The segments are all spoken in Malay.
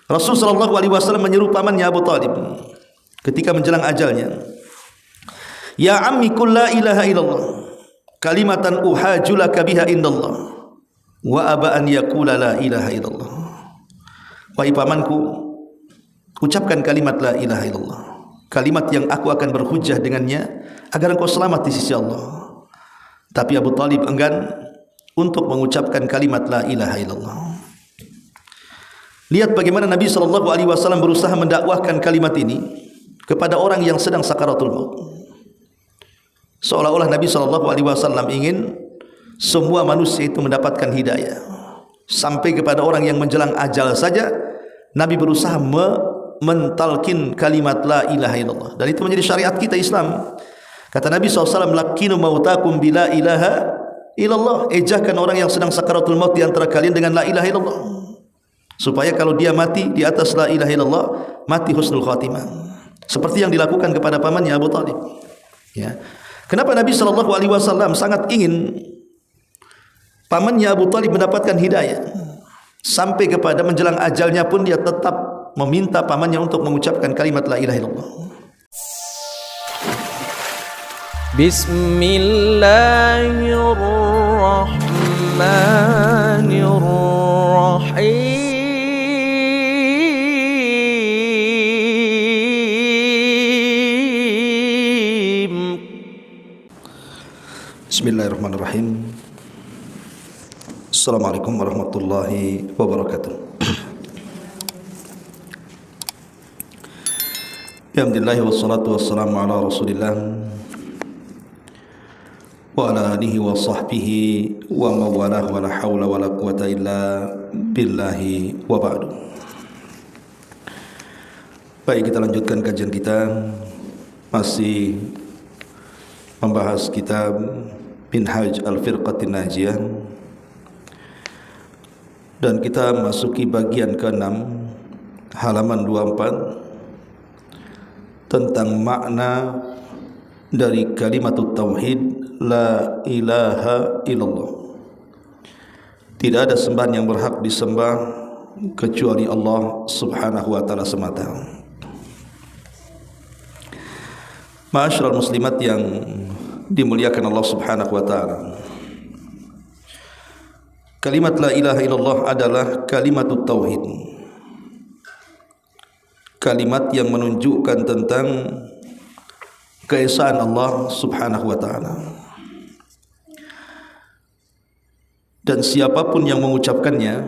Rasul sallallahu alaihi wasallam menyeru pamannya Abu Talib ketika menjelang ajalnya, "Ya ammi qul la ilaha illallah kalimatan uhajulaka biha indallah wa aba an yaqula la ilaha illallah." Wahai pamanku, ucapkan kalimat la ilaha illallah, kalimat yang aku akan berhujjah dengannya agar engkau selamat di sisi Allah. Tapi Abu Talib enggan untuk mengucapkan kalimat la ilaha illallah. Lihat bagaimana Nabi SAW berusaha mendakwahkan kalimat ini kepada orang yang sedang sakaratul maut. Seolah-olah Nabi SAW ingin semua manusia itu mendapatkan hidayah. Sampai kepada orang yang menjelang ajal saja Nabi berusaha mentalkin kalimat la ilaha illallah. Dan itu menjadi syariat kita Islam. Kata Nabi SAW, "Lakinu mautakum bila ilaha illallah." Ejahkan orang yang sedang sakaratul maut di antara kalian dengan la ilaha illallah, supaya kalau dia mati di atas la ilaha illallah, mati husnul khatimah, seperti yang dilakukan kepada pamannya Abu Talib. Ya. Kenapa Nabi SAW sangat ingin pamannya Abu Talib mendapatkan hidayah? Sampai kepada menjelang ajalnya pun dia tetap meminta pamannya untuk mengucapkan kalimat la ilaha illallah. Bismillahirrahmanirrahim. Bismillahirrahmanirrahim. Assalamualaikum warahmatullahi wabarakatuh. Alhamdulillah wassalatu wassalamu ala Rasulillah wa ala alihi wa sahbihi wa mawalah wa la hawla wa la quwata illa billahi wa ba'du. Baik, kita lanjutkan kajian kita, masih membahas kitab Minhaj Al-Firqatin Najiyah, dan kita masuki bagian ke-6 halaman 24 tentang makna dari kalimat tauhid la ilaha illallah. Tidak ada sembahan yang berhak disembah kecuali Allah subhanahu wa ta'ala semata. Ma'asyiral muslimat yang dimuliakan Allah subhanahu wa ta'ala, kalimat la ilaha illallah adalah kalimat tauhid, kalimat yang menunjukkan tentang keesaan Allah subhanahu wa ta'ala. Dan siapapun yang mengucapkannya,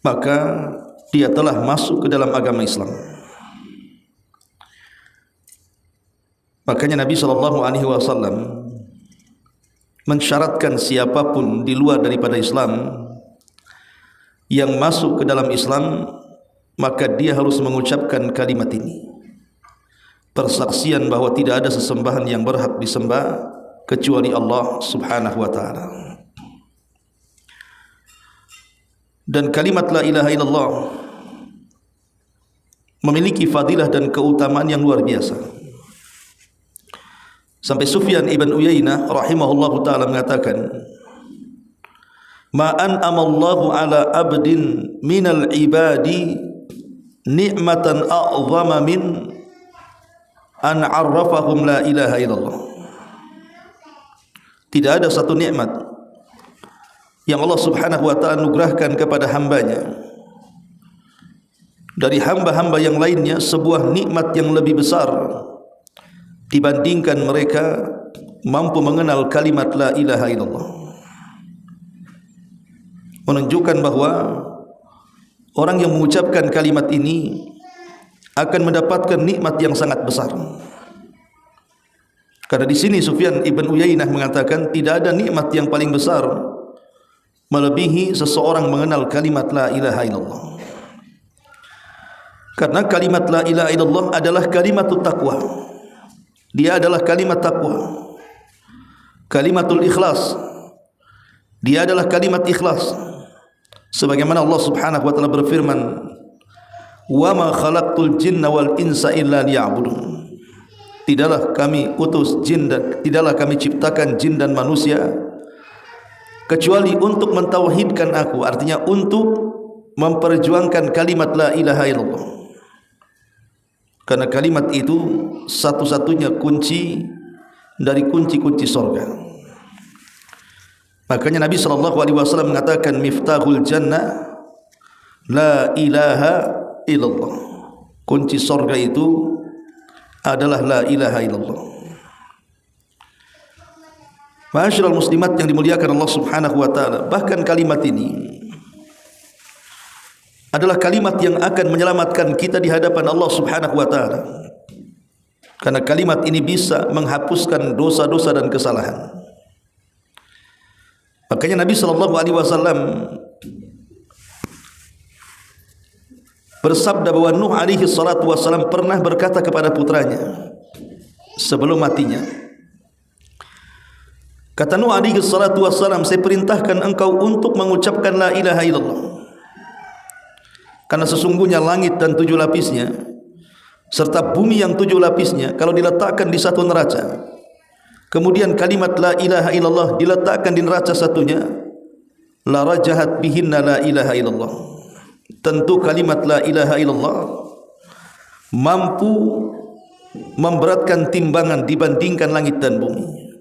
maka dia telah masuk ke dalam agama Islam. Makanya Nabi SAW mensyaratkan siapapun di luar daripada Islam yang masuk ke dalam Islam, maka dia harus mengucapkan kalimat ini, persaksian bahwa tidak ada sesembahan yang berhak disembah kecuali Allah subhanahu wa ta'ala. Dan kalimat la ilaha illallah memiliki fadilah dan keutamaan yang luar biasa. Sampai Sufyan ibn Uyainah rahimahullahu ta'ala mengatakan, "Ma an'amallahu ala abdin minal ibadi ni'matan a'zama min an 'arrafahum la ilaha illallah." Tidak ada satu nikmat yang Allah subhanahu wa ta'ala anugerahkan kepada hambanya dari hamba-hamba yang lainnya, sebuah nikmat yang lebih besar dibandingkan mereka mampu mengenal kalimat la ilaha illallah. Menunjukkan bahwa orang yang mengucapkan kalimat ini akan mendapatkan nikmat yang sangat besar. Karena di sini Sufyan ibn Uyainah mengatakan tidak ada nikmat yang paling besar melebihi seseorang mengenal kalimat la ilaha illallah. Karena kalimat la ilaha illallah adalah kalimatut taqwa. Dia adalah kalimat taqwa, kalimatul ikhlas. Dia adalah kalimat ikhlas. Sebagaimana Allah subhanahu wa ta'ala berfirman, "Wa ma khalaqtul jinna wal insa illa liya'budun." Tidaklah kami utus jin dan tidaklah kami ciptakan jin dan manusia kecuali untuk mentauhidkan aku, artinya untuk memperjuangkan kalimat la ilaha illallah, karena kalimat itu satu-satunya kunci dari kunci-kunci surga. Makanya Nabi SAW mengatakan miftahul jannah la ilaha illallah. Kunci surga itu adalah la ilaha illallah. Ma'asyiral muslimat yang dimuliakan Allah Subhanahu wa taala, bahkan kalimat ini adalah kalimat yang akan menyelamatkan kita di hadapan Allah Subhanahu wa taala. Karena kalimat ini bisa menghapuskan dosa-dosa dan kesalahan. Makanya Nabi SAW bersabda bahwa Nuh alaihi salatu wassalam pernah berkata kepada putranya sebelum matinya. Kata Nuh alaihi salatu wassalam, saya perintahkan engkau untuk mengucapkan la ilaha illallah. Karena sesungguhnya langit dan 7 lapisnya serta bumi yang 7 lapisnya kalau diletakkan di satu neraca, kemudian kalimat la ilaha illallah diletakkan di neraca satunya, la rajahat bihinna la ilaha illallah. Tentu kalimat la ilaha illallah mampu memberatkan timbangan dibandingkan langit dan bumi.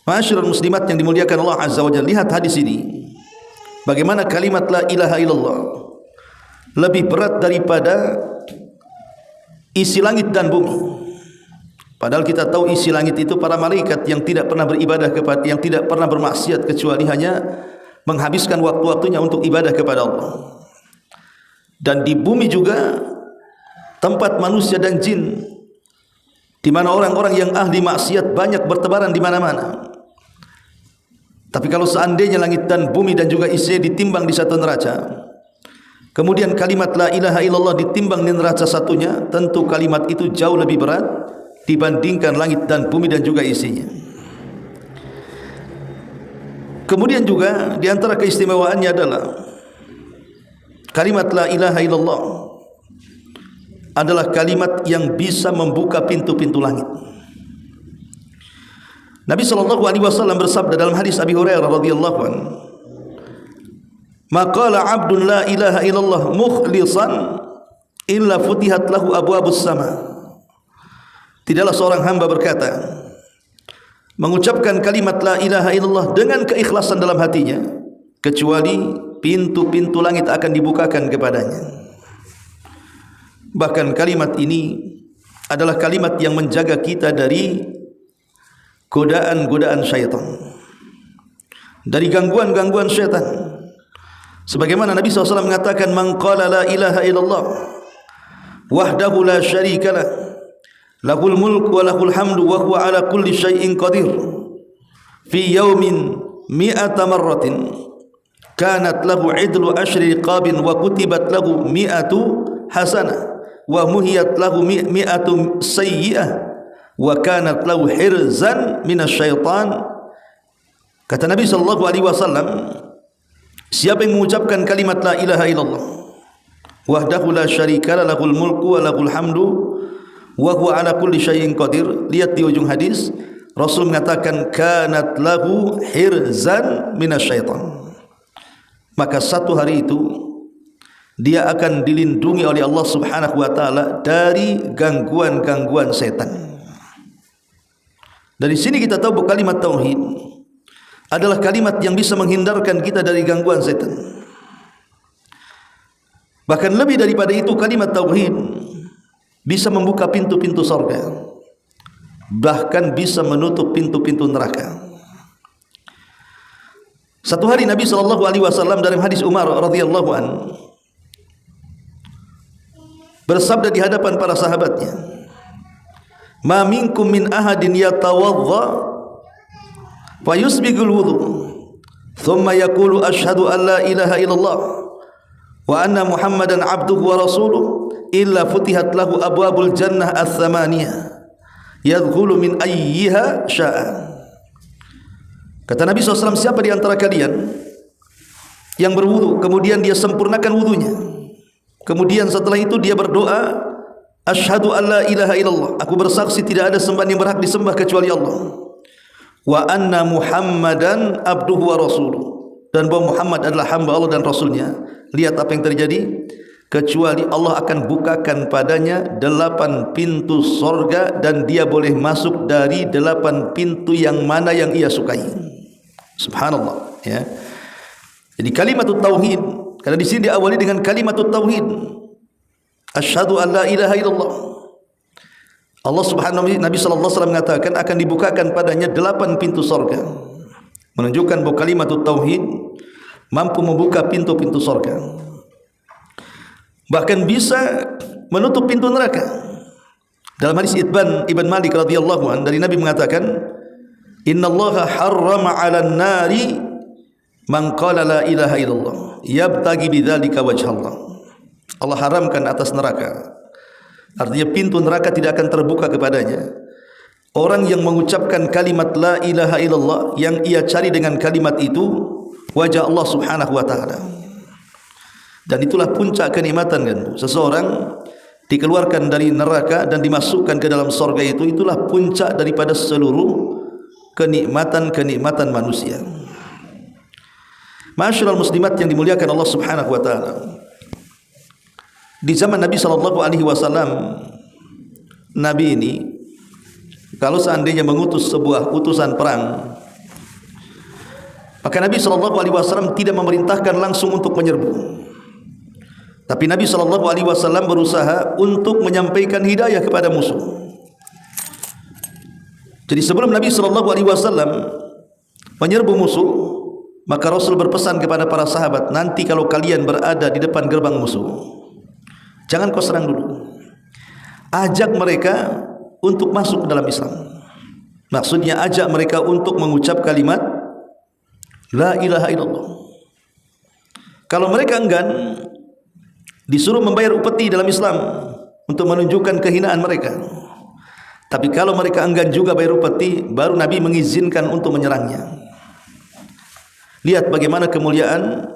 Ma'asyiral muslimat yang dimuliakan Allah Azza wa Jalla, lihat hadis ini. Bagaimana kalimat la ilaha illallah lebih berat daripada isi langit dan bumi. Padahal kita tahu isi langit itu para malaikat yang tidak pernah beribadah kepada, yang tidak pernah bermaksiat kecuali hanya menghabiskan waktu-waktunya untuk ibadah kepada Allah. Dan di bumi juga tempat manusia dan jin, di mana orang-orang yang ahli maksiat banyak bertebaran di mana-mana. Tapi kalau seandainya langit dan bumi dan juga isinya ditimbang di satu neraca, kemudian kalimat la ilaha illallah ditimbang di neraca satunya, tentu kalimat itu jauh lebih berat dibandingkan langit dan bumi dan juga isinya. Kemudian juga di antara keistimewaannya adalah kalimat la ilaha illallah adalah kalimat yang bisa membuka pintu-pintu langit. Nabi SAW bersabda dalam hadis Abi Hurairah radhiyallahu anhu, "Maqala 'abdun la ilaha illallah mukhlishan illa futihat lahu abwabus sama." Tidaklah seorang hamba berkata, mengucapkan kalimat la ilaha illallah dengan keikhlasan dalam hatinya, kecuali pintu-pintu langit akan dibukakan kepadanya. Bahkan kalimat ini adalah kalimat yang menjaga kita dari godaan-godaan syaitan, dari gangguan-gangguan syaitan. Sebagaimana Nabi SAW mengatakan, "Man qala la ilaha illallah wahdahu la syarika lah, lahul mulku wa lahul hamdu wa huwa ala kulli syai'in qadir, fi yaumin mi'ata marratin kanat lahu idlu ashri riqabin wa kutibat lahu mi'atu hasanah wa muhiyat lahu mi'atu sayyi'ah wa kanat lahu hirzan minasyaitan." Kata Nabi SAW, siapa yang mengucapkan kalimat la ilaha illallah wahdahu la syarika lah, lahul mulku wa lahul hamdu wa huwa ala kulli syai'in qadir. Lihat di ujung hadis, Rasul mengatakan kanat lahu hirzan minasyaitan. Maka satu hari itu dia akan dilindungi oleh Allah Subhanahu wa taala dari gangguan-gangguan setan. Dari sini kita tahu bahwa kalimat tauhid adalah kalimat yang bisa menghindarkan kita dari gangguan setan. Bahkan lebih daripada itu, kalimat tauhid bisa membuka pintu-pintu surga, bahkan bisa menutup pintu-pintu neraka. Satu hari Nabi SAW dalam hadis Umar radhiyallahu anhu bersabda di hadapan para sahabatnya, "Ma minkum min ahadin yatawadda fa yusbigul wudu thumma yaqulu asyhadu an la ilaha illallah wa anna muhammadan abduhu wa rasuluh illa futihat lahu abwabul jannah ats-tsamaniyah yadkhulu min ayyiha syaa." Kata Nabi SAW, siapa di antara kalian yang berwudu kemudian dia sempurnakan wudunya, kemudian setelah itu dia berdoa, asyhadu an la ilaha illallah, aku bersaksi tidak ada sembahan yang berhak disembah kecuali Allah, wa anna muhammadan abduhu wa rasuluh, dan bahwa Muhammad adalah hamba Allah dan Rasulnya, lihat apa yang terjadi. Kecuali Allah akan bukakan padanya 8 pintu sorga dan dia boleh masuk dari 8 pintu yang mana yang ia sukai. Subhanallah, ya. Jadi kalimatut tauhid, karena di sini diawali dengan kalimatut tauhid. Asyhadu an la ilaha illallah. Allah Subhanahu Nabi sallallahu alaihi wasallam mengatakan akan dibukakan padanya 8 pintu sorga. Menunjukkan bahwa kalimatut tauhid mampu membuka pintu-pintu sorga. Bahkan bisa menutup pintu neraka. Dalam hadis Ibn Malik radhiyallahu anhu dari Nabi mengatakan, "Innallaha harrama 'alan nari man qala la ilaha illallah yabtaghi bidzalika wajhallah." Allah haramkan atas neraka. Artinya pintu neraka tidak akan terbuka kepadanya. Orang yang mengucapkan kalimat la ilaha illallah yang ia cari dengan kalimat itu wajah Allah Subhanahu wa taala. Dan itulah puncak kenikmatan kan. Seseorang dikeluarkan dari neraka dan dimasukkan ke dalam surga itu, itulah puncak daripada seluruh kenikmatan-kenikmatan manusia. Ma'asyiral muslimat yang dimuliakan Allah Subhanahu wa taala. Di zaman Nabi sallallahu alaihi wasallam, Nabi ini kalau seandainya mengutus sebuah utusan perang, maka Nabi sallallahu alaihi wasallam tidak memerintahkan langsung untuk menyerbu. Tapi Nabi sallallahu alaihi wasallam berusaha untuk menyampaikan hidayah kepada musuh. Jadi sebelum Nabi sallallahu alaihi wasallam menyerbu musuh, maka Rasul berpesan kepada para sahabat, nanti kalau kalian berada di depan gerbang musuh, jangan kau serang dulu. Ajak mereka untuk masuk ke dalam Islam. Maksudnya ajak mereka untuk mengucap kalimat la ilaha illallah. Kalau mereka enggan, disuruh membayar upeti dalam Islam untuk menunjukkan kehinaan mereka. Tapi kalau mereka enggan juga bayar upeti, baru Nabi mengizinkan untuk menyerangnya. Lihat bagaimana kemuliaan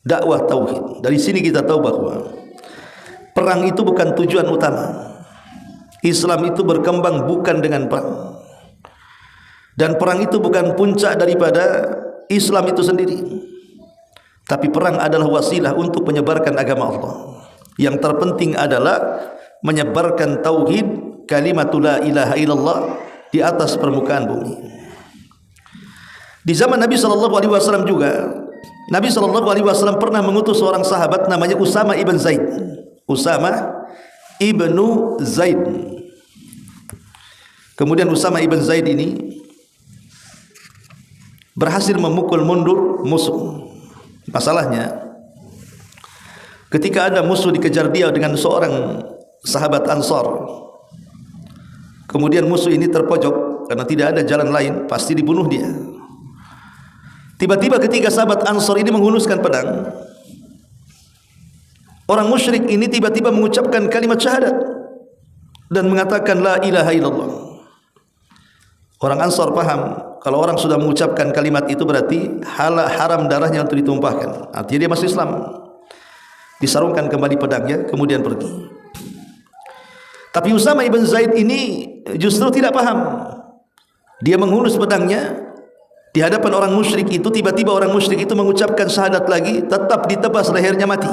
dakwah tauhid. Dari sini kita tahu bahwa perang itu bukan tujuan utama. Islam itu berkembang bukan dengan perang. Dan perang itu bukan puncak daripada Islam itu sendiri. Tapi perang adalah wasilah untuk menyebarkan agama Allah. Yang terpenting adalah menyebarkan tauhid, kalimatul la ilaha illallah di atas permukaan bumi. Di zaman Nabi sallallahu alaihi wasallam juga, Nabi sallallahu alaihi wasallam pernah mengutus seorang sahabat namanya Usama ibn Zaid. Usama ibnu Zaid. Kemudian Usama ibn Zaid ini berhasil memukul mundur musuh. Masalahnya, ketika ada musuh dikejar dia dengan seorang sahabat Ansar, kemudian musuh ini terpojok karena tidak ada jalan lain, pasti dibunuh dia. Tiba-tiba ketika sahabat Ansar ini menghunuskan pedang, orang musyrik ini tiba-tiba mengucapkan kalimat syahadat dan mengatakan la ilaha illallah. Orang Ansar paham, kalau orang sudah mengucapkan kalimat itu berarti haram darahnya untuk ditumpahkan. Artinya dia masuk Islam. Disarungkan kembali pedangnya, kemudian pergi. Tapi Usama ibn Zaid ini justru tidak paham. Dia menghunus pedangnya di hadapan orang musyrik itu. Tiba-tiba orang musyrik itu mengucapkan syahadat lagi, tetap ditebas lehernya, mati.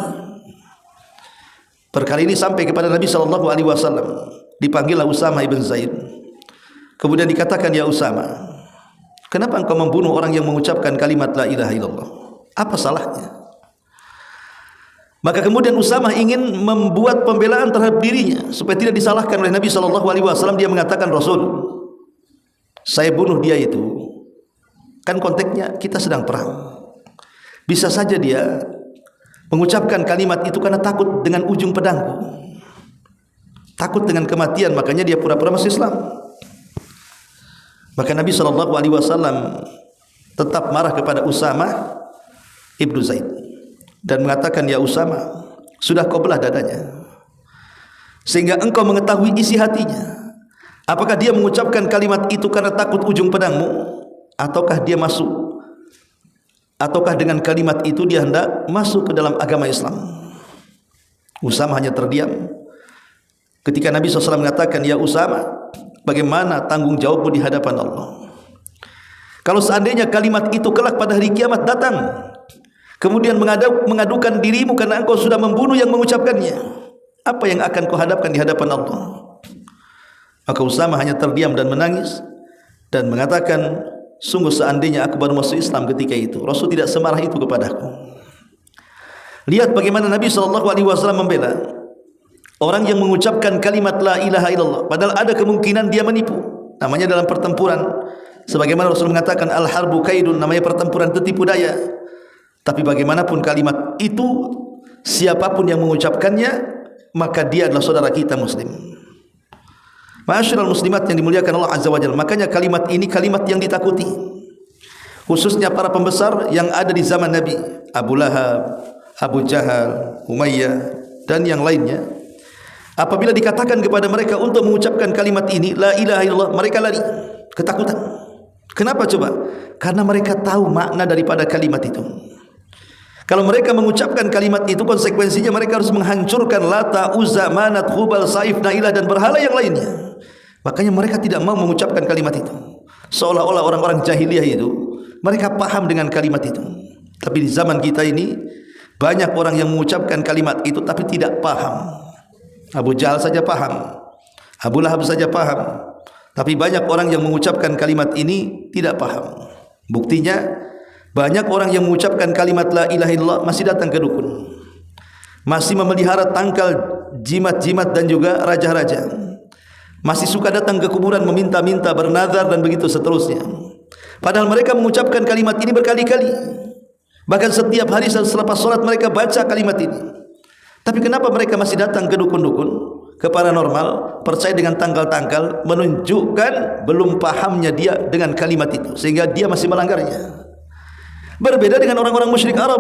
Perkara ini sampai kepada Nabi sallallahu alaihi wasallam. Dipanggillah Usama ibn Zaid. Kemudian dikatakan, ya Usama, kenapa engkau membunuh orang yang mengucapkan kalimat la ilaha illallah? Apa salahnya? Maka kemudian Usama ingin membuat pembelaan terhadap dirinya supaya tidak disalahkan oleh Nabi sallallahu alaihi wasallam. Dia mengatakan, Rasul, saya bunuh dia itu, kan konteksnya kita sedang perang. Bisa saja dia mengucapkan kalimat itu karena takut dengan ujung pedangku, takut dengan kematian, makanya dia pura-pura masuk Islam. Maka Nabi sallallahu alaihi wasallam tetap marah kepada Usama ibnu Zaid dan mengatakan, ya Usama, sudah kau belah dadanya sehingga engkau mengetahui isi hatinya. Apakah dia mengucapkan kalimat itu karena takut ujung pedangmu, ataukah dia masuk, ataukah dengan kalimat itu dia hendak masuk ke dalam agama Islam? Usama hanya terdiam. Ketika Nabi SAW mengatakan, ya Usama, bagaimana tanggung jawabmu di hadapan Allah? Kalau seandainya kalimat itu kelak pada hari kiamat datang, kemudian mengadukan dirimu karena engkau sudah membunuh yang mengucapkannya, apa yang akan kau hadapkan di hadapan Allah? Maka Usama hanya terdiam dan menangis dan mengatakan, sungguh seandainya aku baru masuk Islam ketika itu, Rasul tidak semarah itu kepadaku. Lihat bagaimana Nabi SAW membela orang yang mengucapkan kalimat la ilaha illallah, padahal ada kemungkinan dia menipu. Namanya dalam pertempuran, sebagaimana Rasul mengatakan, al-harbu kaidun, namanya pertempuran itu tipu daya. Tapi bagaimanapun kalimat itu, siapapun yang mengucapkannya, maka dia adalah saudara kita muslim. Ma'asyiral muslimat yang dimuliakan Allah Azza wa Jalla, makanya kalimat ini kalimat yang ditakuti, khususnya para pembesar yang ada di zaman Nabi, Abu Lahab, Abu Jahal, Umayyah dan yang lainnya. Apabila dikatakan kepada mereka untuk mengucapkan kalimat ini, la ilaha illallah, mereka lari, ketakutan. Kenapa coba? Karena mereka tahu makna daripada kalimat itu. Kalau mereka mengucapkan kalimat itu, konsekuensinya mereka harus menghancurkan Lata, Uzza, Manat, Hubal, Saif, Nailah dan berhala yang lainnya. Makanya mereka tidak mau mengucapkan kalimat itu. Seolah-olah orang-orang jahiliyah itu, mereka paham dengan kalimat itu. Tapi di zaman kita ini, banyak orang yang mengucapkan kalimat itu tapi tidak paham. Abu Jahal saja paham, Abu Lahab saja paham, tapi banyak orang yang mengucapkan kalimat ini tidak paham. Buktinya, banyak orang yang mengucapkan kalimat la ilaha illallah masih datang ke dukun, masih memelihara tangkal jimat-jimat dan juga raja-raja, masih suka datang ke kuburan meminta-minta, bernazar dan begitu seterusnya. Padahal mereka mengucapkan kalimat ini berkali-kali, bahkan setiap hari selepas sholat mereka baca kalimat ini. Tapi kenapa mereka masih datang ke dukun-dukun, ke paranormal, percaya dengan tangkal-tangkal, menunjukkan belum pahamnya dia dengan kalimat itu, sehingga dia masih melanggarnya. Berbeda dengan orang-orang musyrik Arab,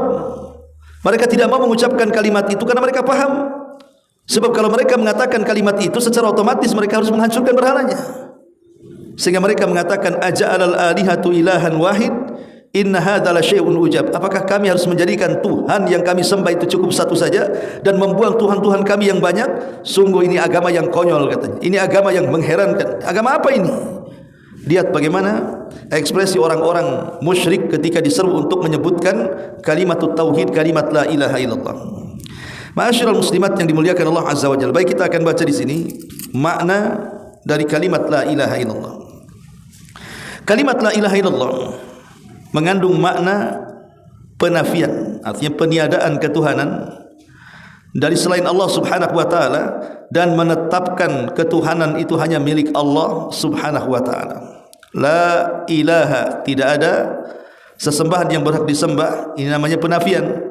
mereka tidak mau mengucapkan kalimat itu karena mereka paham. Sebab kalau mereka mengatakan kalimat itu, secara otomatis mereka harus menghancurkan berhalanya. Sehingga mereka mengatakan, aja'alal alihatu ilahan wahid, inna hadza la syai'un ujab. Apakah kami harus menjadikan Tuhan yang kami sembah itu cukup satu saja dan membuang Tuhan-Tuhan kami yang banyak? Sungguh ini agama yang konyol, katanya. Ini agama yang mengherankan. Agama apa ini? Lihat bagaimana ekspresi orang-orang musyrik ketika diseru untuk menyebutkan kalimat tauhid, kalimat la ilaha illallah. Ma'asyiral muslimat yang dimuliakan Allah Azza wa Jalla. Baik, kita akan baca di sini makna dari kalimat la ilaha illallah. Kalimat la ilaha illallah mengandung makna penafian, artinya peniadaan ketuhanan dari selain Allah Subhanahu wa taala, dan menetapkan ketuhanan itu hanya milik Allah Subhanahu wa taala. La ilaha, tidak ada sesembahan yang berhak disembah, ini namanya penafian.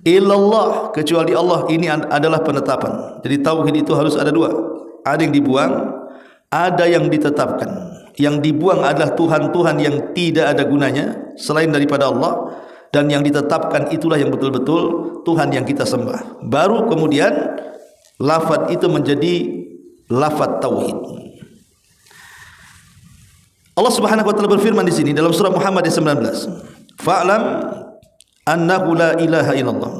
Illallah, kecuali Allah, ini adalah penetapan. Jadi tauhid itu harus ada dua, ada yang dibuang, ada yang ditetapkan. Yang dibuang adalah Tuhan-Tuhan yang tidak ada gunanya selain daripada Allah, dan yang ditetapkan itulah yang betul-betul Tuhan yang kita sembah. Baru kemudian lafaz itu menjadi lafaz tauhid. Allah Subhanahu wa taala berfirman di sini dalam surah Muhammad 19, fa'lam annahu la ilaha illallah.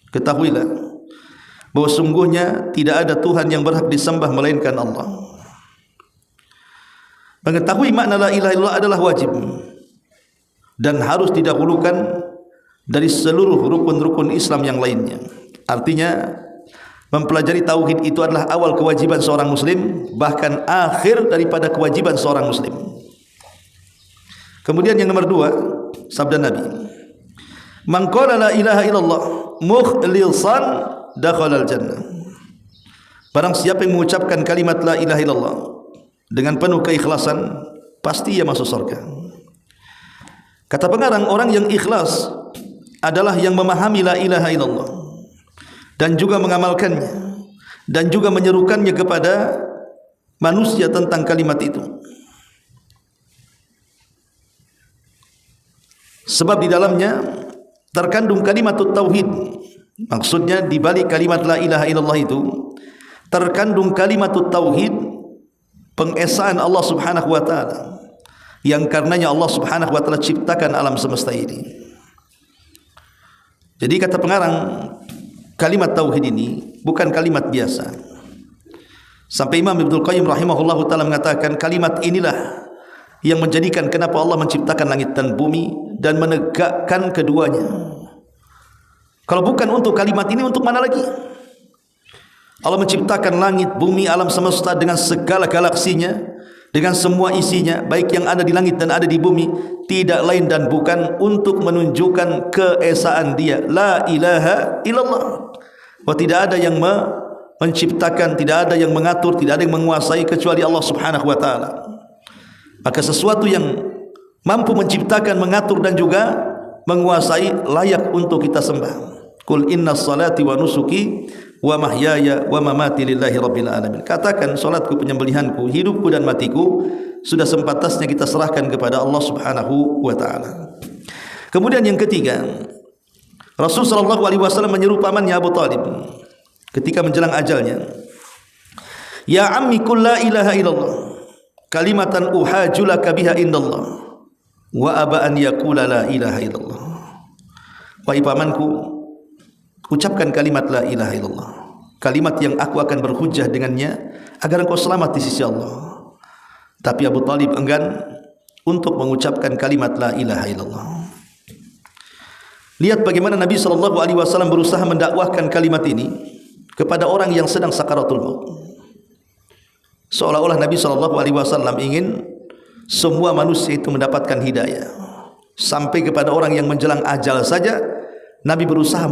Ketahuilah bahwa sungguhnya tidak ada Tuhan yang berhak disembah melainkan Allah. Mengetahui makna la ilaha illallah adalah wajib dan harus didahulukan dari seluruh rukun-rukun Islam yang lainnya. Artinya, mempelajari tauhid itu adalah awal kewajiban seorang muslim, bahkan akhir daripada kewajiban seorang muslim. Kemudian yang nomor dua, sabda Nabi, man qala la ilaha illallah mukhlishan dakhala al-jannah. Barang siapa yang mengucapkan kalimat la ilaha illallah dengan penuh keikhlasan, pasti ia masuk surga. Kata pengarang, orang yang ikhlas adalah yang memahami la ilaha illallah dan juga mengamalkannya dan juga menyerukannya kepada manusia tentang kalimat itu. Sebab di dalamnya terkandung kalimat tauhid. Maksudnya di balik kalimat la ilaha illallah itu terkandung kalimat tauhid, pengesaan Allah Subhanahu wa taala, yang karenanya Allah Subhanahu wa taala ciptakan alam semesta ini. Jadi kata pengarang, kalimat tauhid ini bukan kalimat biasa. Sampai Imam Ibnu Qayyim rahimahullahu taala mengatakan, kalimat inilah yang menjadikan kenapa Allah menciptakan langit dan bumi dan menegakkan keduanya. Kalau bukan untuk kalimat ini, untuk mana lagi? Allah menciptakan langit, bumi, alam semesta dengan segala galaksinya, dengan semua isinya, baik yang ada di langit dan ada di bumi, tidak lain dan bukan untuk menunjukkan keesaan Dia, la ilaha illallah. Bahwa tidak ada yang menciptakan, tidak ada yang mengatur, tidak ada yang menguasai kecuali Allah Subhanahu wa taala. Maka sesuatu yang mampu menciptakan, mengatur dan juga menguasai layak untuk kita sembah. Qul inna salati wa nusuki wa mahyaya wa mamati lillahi rabbil alamin. Katakan, salatku, penyembelihanku, hidupku dan matiku sudah sempatasnya kita serahkan kepada Allah Subhanahu wa taala. Kemudian yang ketiga, Rasul sallallahu alaihi wasallam menyeru pamannya Abu Talib ketika menjelang ajalnya, ya ammi qul la ilaha illallah kalimatan uhajulaka biha indallah wa aba an yaqula la ilaha illallah. Wahai pamanku, ucapkan kalimat la ilaha illallah, kalimat yang aku akan berhujjah dengannya agar engkau selamat di sisi Allah. Tapi Abu Talib enggan untuk mengucapkan kalimat la ilaha illallah. Lihat bagaimana Nabi SAW berusaha mendakwahkan kalimat ini kepada orang yang sedang sakaratul maut. Seolah-olah Nabi SAW ingin semua manusia itu mendapatkan hidayah. Sampai kepada orang yang menjelang ajal saja Nabi berusaha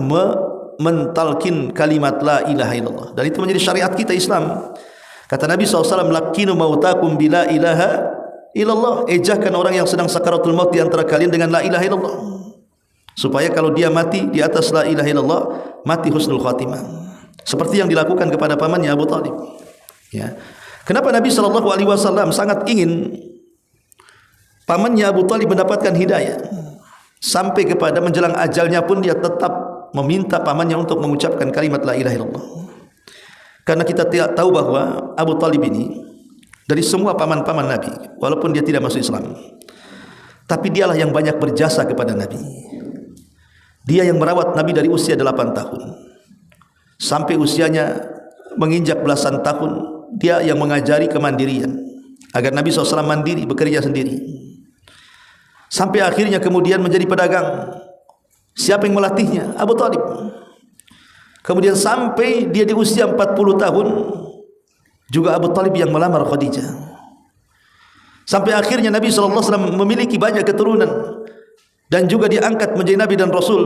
mentalkin kalimat la ilaha illallah. Dan itu menjadi syariat kita Islam. Kata Nabi SAW, lakinu mautakum bila ilaha illallah. Ejakan orang yang sedang sakaratul maut di antara kalian dengan la ilaha illallah, supaya kalau dia mati di atas la ilaha illallah, mati husnul khatimah, seperti yang dilakukan kepada pamannya Abu Talib. Ya. Kenapa Nabi SAW sangat ingin pamannya Abu Talib mendapatkan hidayah? Sampai kepada menjelang ajalnya pun dia tetap meminta pamannya untuk mengucapkan kalimat la ilaha illallah. Karena kita tahu bahwa Abu Talib ini dari semua paman-paman Nabi, walaupun dia tidak masuk Islam, tapi dialah yang banyak berjasa kepada Nabi. Dia yang merawat Nabi dari usia 8 tahun sampai usianya menginjak belasan tahun. Dia yang mengajari kemandirian agar Nabi SAW mandiri, bekerja sendiri. Sampai akhirnya kemudian menjadi pedagang. Siapa yang melatihnya? Abu Talib. Kemudian sampai dia di usia 40 tahun juga Abu Talib yang melamar Khadijah. Sampai akhirnya Nabi SAW memiliki banyak keturunan dan juga diangkat menjadi Nabi dan Rasul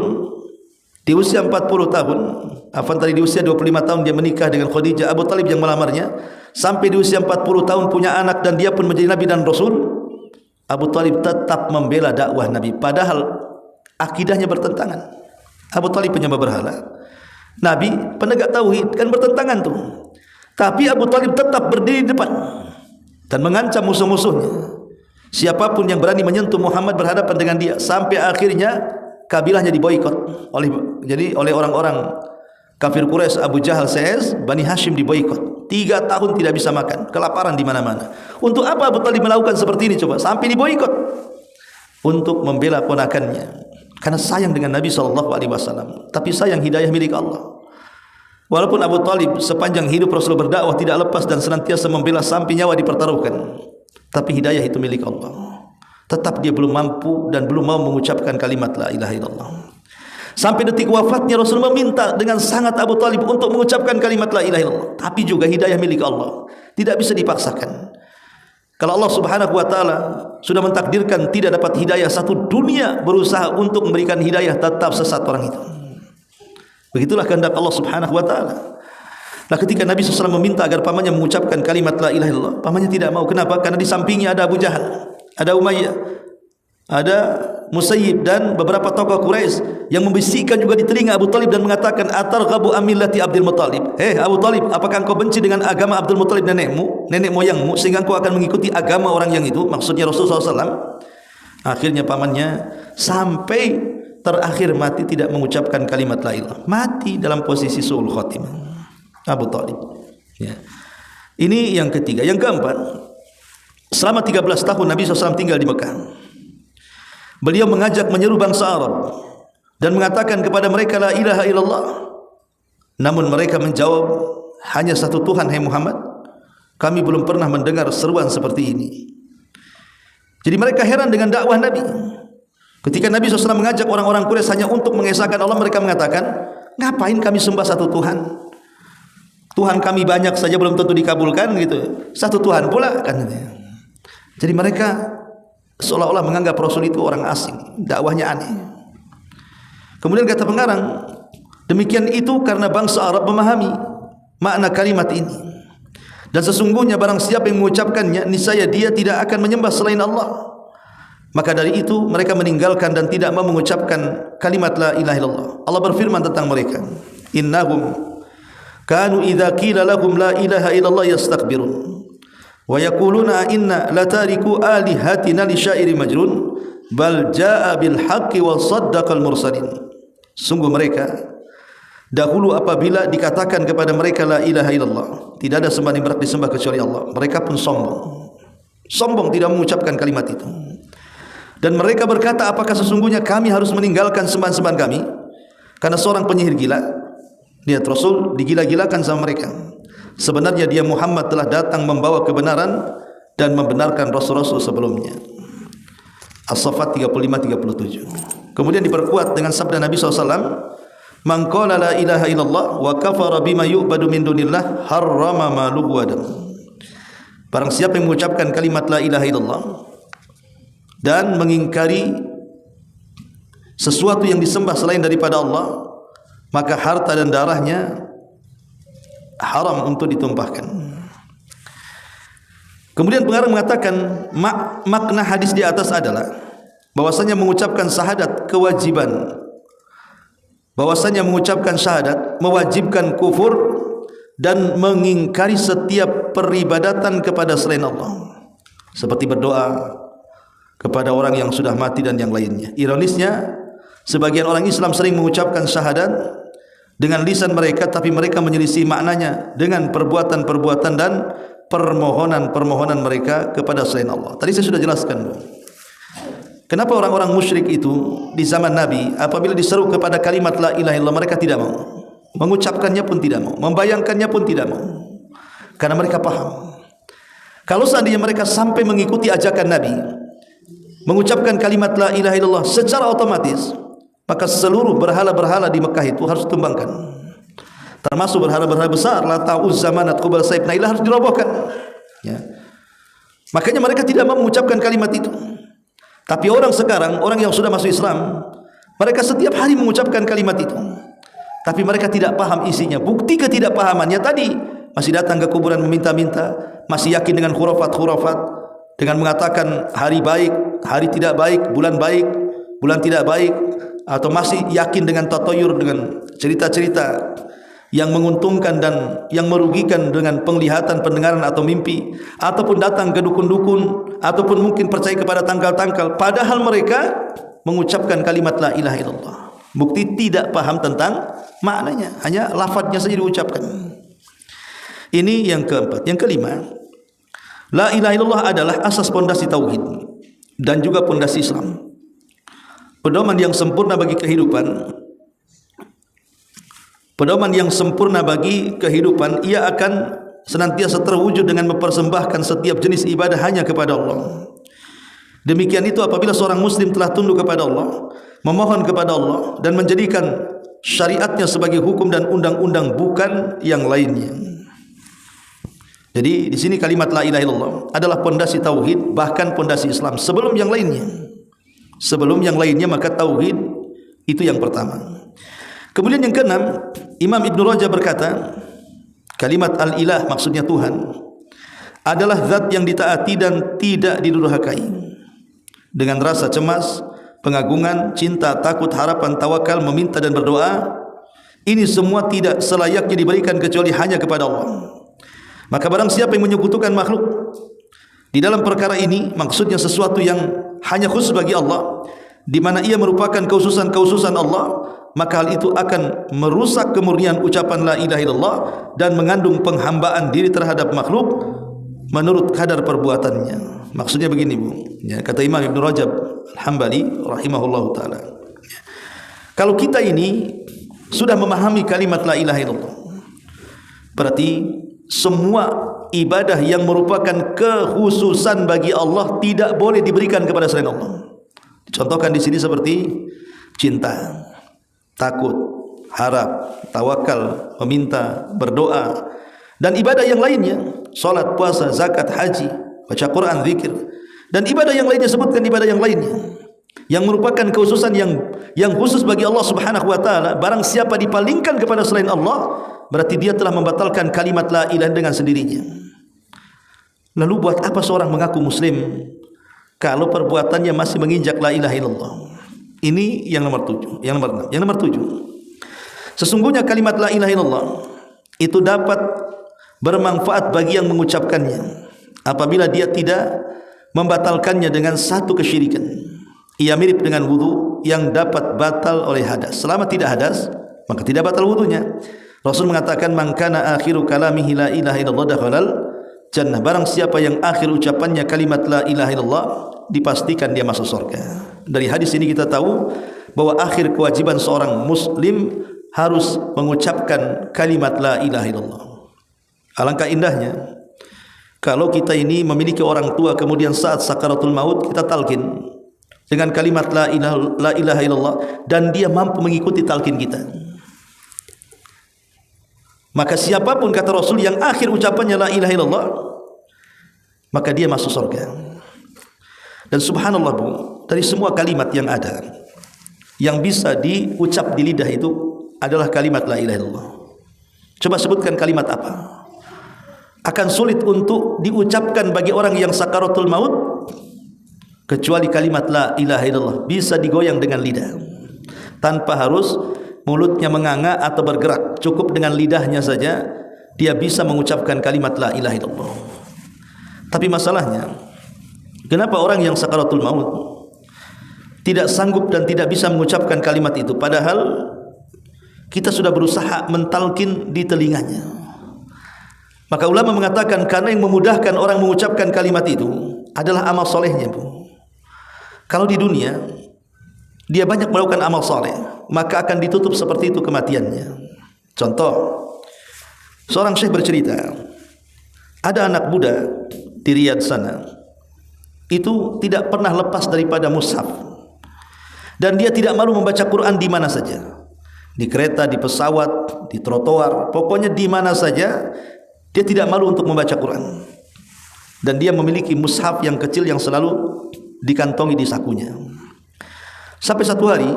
di usia 40 tahun. Tadi di usia 25 tahun dia menikah dengan Khadijah, Abu Talib yang melamarnya. Sampai di usia 40 tahun punya anak dan dia pun menjadi Nabi dan Rasul. Abu Talib tetap membela dakwah Nabi padahal akidahnya bertentangan. Abu Talib penyembah berhala, Nabi penegak tauhid, kan bertentangan tuh. Tapi Abu Talib tetap berdiri di depan dan mengancam musuh-musuhnya. Siapapun yang berani menyentuh Muhammad berhadapan dengan dia, sampai akhirnya kabilahnya diboikot oleh orang-orang kafir Quraisy. Abu Jahal CS, Bani Hashim diboikot. 3 tahun tidak bisa makan, kelaparan di mana-mana. Untuk apa Abu Talib melakukan seperti ini coba? Sampai diboikot. Untuk membela ponakannya. Karena sayang dengan Nabi SAW. Tapi sayang hidayah milik Allah. Walaupun Abu Talib sepanjang hidup Rasul berdakwah tidak lepas dan senantiasa membela sampai nyawa dipertaruhkan, tapi hidayah itu milik Allah. Tetap dia belum mampu dan belum mau mengucapkan kalimat la ilaha illallah. Sampai detik wafatnya Rasul meminta dengan sangat Abu Talib untuk mengucapkan kalimat la ilaha illallah. Tapi juga hidayah milik Allah, tidak bisa dipaksakan. Kalau Allah Subhanahu wa taala sudah mentakdirkan tidak dapat hidayah, satu dunia berusaha untuk memberikan hidayah, tetap sesat orang itu. Begitulah kehendak Allah Subhanahu wa taala. Nah, ketika Nabi SAW meminta agar pamannya mengucapkan kalimat la ilaha illallah, pamannya tidak mau. Kenapa? Karena di sampingnya ada Abu Jahal, ada Umayyah, ada Musayyib dan beberapa tokoh Quraisy yang membisikkan juga di telinga Abu Talib dan mengatakan, atarghabu amillati Abdul Muttalib. Abu Talib, apakah engkau benci dengan agama Abdul Muttalib, nenek moyangmu, sehingga engkau akan mengikuti agama orang yang itu? Maksudnya Rasulullah SAW. Akhirnya pamannya sampai terakhir mati tidak mengucapkan kalimat la ilaha, mati dalam posisi su'ul khatimah Abu Talib. Ya. Ini yang ketiga. Yang keempat, selama 13 tahun Nabi SAW tinggal di Mekah, beliau mengajak menyeru bangsa Arab dan mengatakan kepada mereka la ilaha illallah. Namun mereka menjawab, hanya satu Tuhan hai Muhammad. Kami belum pernah mendengar seruan seperti ini. Jadi mereka heran dengan dakwah Nabi. Ketika Nabi SAW mengajak orang-orang Quraisy hanya untuk mengesahkan Allah, mereka mengatakan, ngapain kami sembah satu Tuhan? Tuhan kami banyak saja belum tentu dikabulkan gitu. Satu Tuhan pula kan. Jadi mereka seolah-olah menganggap Rasul itu orang asing, dakwahnya aneh. Kemudian kata pengarang, demikian itu karena bangsa Arab memahami makna kalimat ini. Dan sesungguhnya barang siapa yang mengucapkannya, niscaya dia tidak akan menyembah selain Allah. Maka dari itu mereka meninggalkan dan tidak mau mengucapkan kalimat la ilaha illallah. Allah berfirman tentang mereka, innahum kanu idza qila lahum la ilaha illallah yastakbirun wa yaquluna inna latariku alihatina li syairin majnun bal jaa bil haqqi wa saddaqal mursalin. Sungguh mereka dahulu apabila dikatakan kepada mereka la ilaha illallah, tidak ada sembahan yang berhak disembah kecuali Allah, mereka pun sombong tidak mengucapkan kalimat itu. Dan mereka berkata, apakah sesungguhnya kami harus meninggalkan sembahan-sembahan kami karena seorang penyihir gila? Lihat, Rasul digila-gilakan sama mereka. Sebenarnya dia Muhammad telah datang membawa kebenaran dan membenarkan rasul-rasul sebelumnya. As-Saffat 35-37. Kemudian diperkuat dengan sabda Nabi SAW, man qala la ilaha illallah wa kafara bima yu'badu min dunillah harrama maluhu wa dam. Barang siapa yang mengucapkan kalimat la ilaha illallah dan mengingkari sesuatu yang disembah selain daripada Allah, maka harta dan darahnya haram untuk ditumpahkan. Kemudian pengarang mengatakan makna hadis di atas adalah bahwasanya mengucapkan syahadat kewajiban, bahwasanya mengucapkan syahadat mewajibkan kufur dan mengingkari setiap peribadatan kepada selain Allah, seperti berdoa kepada orang yang sudah mati dan yang lainnya. Ironisnya, sebagian orang Islam sering mengucapkan syahadat dengan lisan mereka, tapi mereka menyelisih maknanya dengan perbuatan-perbuatan dan permohonan-permohonan mereka kepada selain Allah. Tadi saya sudah jelaskan, kenapa orang-orang musyrik itu di zaman Nabi apabila diseru kepada kalimat la ilaha illallah mereka tidak mau, mengucapkannya pun tidak mau, membayangkannya pun tidak mau, karena mereka paham kalau seandainya mereka sampai mengikuti ajakan Nabi mengucapkan kalimat la ilaha illallah secara otomatis, maka seluruh berhala-berhala di Mekah itu harus tumbangkan, termasuk berhala-berhala besar Lata, Uzza, Manat, Qubal, Saib, Nailah harus dirobohkan ya. Makanya mereka tidak mau mengucapkan kalimat itu. Tapi orang sekarang, orang yang sudah masuk Islam, mereka setiap hari mengucapkan kalimat itu, tapi mereka tidak paham isinya. Bukti ketidakpahamannya tadi, masih datang ke kuburan meminta-minta, masih yakin dengan khurafat-khurafat, dengan mengatakan hari baik, hari tidak baik, bulan tidak baik, atau masih yakin dengan tatoyur, dengan cerita-cerita yang menguntungkan dan yang merugikan dengan penglihatan, pendengaran atau mimpi, ataupun datang ke dukun-dukun, ataupun mungkin percaya kepada tangkal-tangkal, padahal mereka mengucapkan kalimat la ilaha illallah. Bukti tidak paham tentang maknanya, hanya lafadznya saja diucapkan. Ini yang keempat. Yang kelima, la ilaha illallah adalah asas pondasi tauhid dan juga pondasi Islam, pedoman yang sempurna bagi kehidupan. Pedoman yang sempurna bagi kehidupan, ia akan senantiasa terwujud dengan mempersembahkan setiap jenis ibadah hanya kepada Allah. Demikian itu apabila seorang muslim telah tunduk kepada Allah, memohon kepada Allah dan menjadikan syariatnya sebagai hukum dan undang-undang, bukan yang lainnya. Jadi di sini kalimat la ilaha illallah adalah pondasi tauhid, bahkan pondasi Islam sebelum yang lainnya. Sebelum yang lainnya maka tauhid itu yang pertama. Kemudian yang keenam, Imam Ibn Rajab berkata, kalimat al-ilah maksudnya Tuhan adalah zat yang ditaati dan tidak didurhakai. Dengan rasa cemas, pengagungan, cinta, takut, harapan, tawakal, meminta dan berdoa, ini semua tidak selayaknya diberikan kecuali hanya kepada Allah. Maka barang siapa yang menyekutukan makhluk di dalam perkara ini, maksudnya sesuatu yang hanya khusus bagi Allah, di mana ia merupakan kekhususan Allah, maka hal itu akan merusak kemurnian ucapan la ilaha illallah dan mengandung penghambaan diri terhadap makhluk menurut kadar perbuatannya. Maksudnya begini, Bu. Ya, kata Imam Ibn Rajab Al-Hambali rahimahullahu taala. Kalau kita ini sudah memahami kalimat la ilaha illallah, berarti semua ibadah yang merupakan kekhususan bagi Allah tidak boleh diberikan kepada selain Allah. Contohkan di sini seperti cinta, takut, harap, tawakal, meminta, berdoa, dan ibadah yang lainnya, salat, puasa, zakat, haji, baca Quran, zikir, dan ibadah yang lainnya. Sebutkan ibadah yang lainnya yang merupakan kekhususan yang khusus bagi Allah Subhanahu wa taala. Barang siapa dipalingkan kepada selain Allah, berarti dia telah membatalkan kalimat la ilaha dengan sendirinya. Lalu buat apa seorang mengaku muslim kalau perbuatannya masih menginjak la ilaha illallah? Ini yang nomor 7. Yang nomor 6. Yang nomor 7. Sesungguhnya kalimat la ilaha illallah itu dapat bermanfaat bagi yang mengucapkannya apabila dia tidak membatalkannya dengan satu kesyirikan. Ia mirip dengan wudu yang dapat batal oleh hadas. Selama tidak hadas, maka tidak batal wudunya. Rasul mengatakan, "Man kana akhiru kalamihi la ilaha illallah dakhalal jannah." Barang siapa yang akhir ucapannya kalimat la ilaha illallah, dipastikan dia masuk surga. Dari hadis ini kita tahu bahwa akhir kewajiban seorang muslim harus mengucapkan kalimat la ilaha illallah. Alangkah indahnya kalau kita ini memiliki orang tua, kemudian saat sakaratul maut kita talqin dengan kalimat la ilaha illallah, dan dia mampu mengikuti talqin kita. Maka siapapun, kata Rasul, yang akhir ucapannya la ilaha illallah, maka dia masuk surga. Dan subhanallah Bu, dari semua kalimat yang ada yang bisa diucap di lidah itu adalah kalimat la ilaha illallah. Coba sebutkan kalimat apa? Akan sulit untuk diucapkan bagi orang yang sakaratul maut kecuali kalimat la ilaha illallah bisa digoyang dengan lidah tanpa harus mulutnya menganga atau bergerak. Cukup dengan lidahnya saja dia bisa mengucapkan kalimat la ilaha illallah. Tapi masalahnya, kenapa orang yang sakaratul maut tidak sanggup dan tidak bisa mengucapkan kalimat itu, padahal kita sudah berusaha mentalkin di telinganya? Maka ulama mengatakan karena yang memudahkan orang mengucapkan kalimat itu adalah amal solehnya Bu. Kalau di dunia dia banyak melakukan amal soleh, maka akan ditutup seperti itu kematiannya. Contoh, seorang syekh bercerita, ada anak muda di Riyadh sana, itu tidak pernah lepas daripada mushaf, dan dia tidak malu membaca Quran di mana saja, di kereta, di pesawat, di trotoar, pokoknya di mana saja dia tidak malu untuk membaca Quran. Dan dia memiliki mushaf yang kecil yang selalu dikantongi di sakunya. Sampai satu hari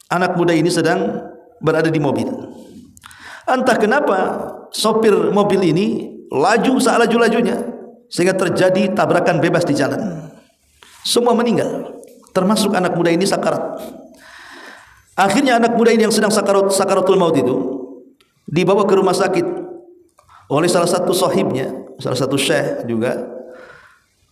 anak muda ini sedang berada di mobil. Entah kenapa sopir mobil ini laju selaju-lajunya sehingga terjadi tabrakan bebas di jalan. Semua meninggal, termasuk anak muda ini sakarat. Akhirnya anak muda ini yang sedang sakaratul maut itu dibawa ke rumah sakit oleh salah satu sahibnya, salah satu syekh juga.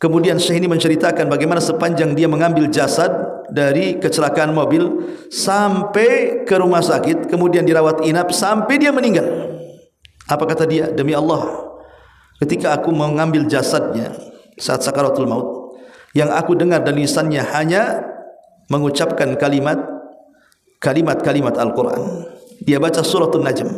Kemudian syekh ini menceritakan bagaimana sepanjang dia mengambil jasad dari kecelakaan mobil sampai ke rumah sakit, kemudian dirawat inap sampai dia meninggal. Apa kata dia? Demi Allah, ketika aku mengambil jasadnya saat sakaratul maut, yang aku dengar dari lisannya hanya mengucapkan kalimat-kalimat Al-Quran. Dia baca suratul Najm,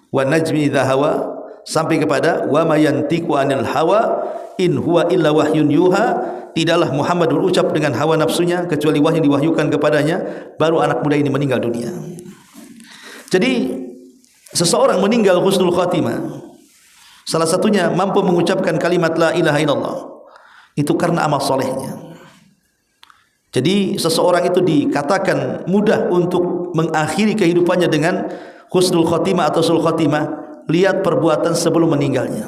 wa najmi idza hawa, sampai kepada wa ma yantiqu anil hawa in huwa illa wahyun yuha. Tidaklah Muhammad berucap dengan hawa nafsunya kecuali wahyu yang diwahyukan kepadanya. Baru anak muda ini meninggal dunia. Jadi seseorang meninggal husnul khatimah, salah satunya mampu mengucapkan kalimat la ilaha illallah, itu karena amal solehnya. Jadi seseorang itu dikatakan mudah untuk mengakhiri kehidupannya dengan husnul khatimah atau sul khatimah. Lihat perbuatan sebelum meninggalnya.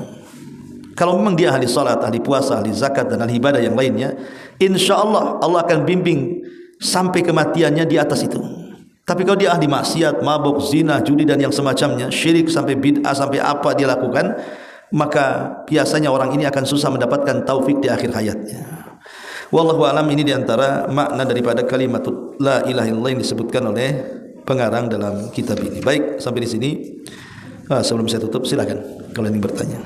Kalau memang dia ahli salat, ahli puasa, ahli zakat, dan ahli ibadah yang lainnya, insya Allah Allah akan bimbing sampai kematiannya di atas itu. Tapi kalau dia ahli maksiat, mabuk, zina, judi, dan yang semacamnya, syirik sampai bid'ah, sampai apa dia lakukan, maka biasanya orang ini akan susah mendapatkan taufik di akhir hayatnya. Wallahu alam, ini diantara makna daripada kalimat la ilaha illallah yang disebutkan oleh pengarang dalam kitab ini. Baik, sampai di sini. Sebelum saya tutup, silakan kalau ingin bertanya.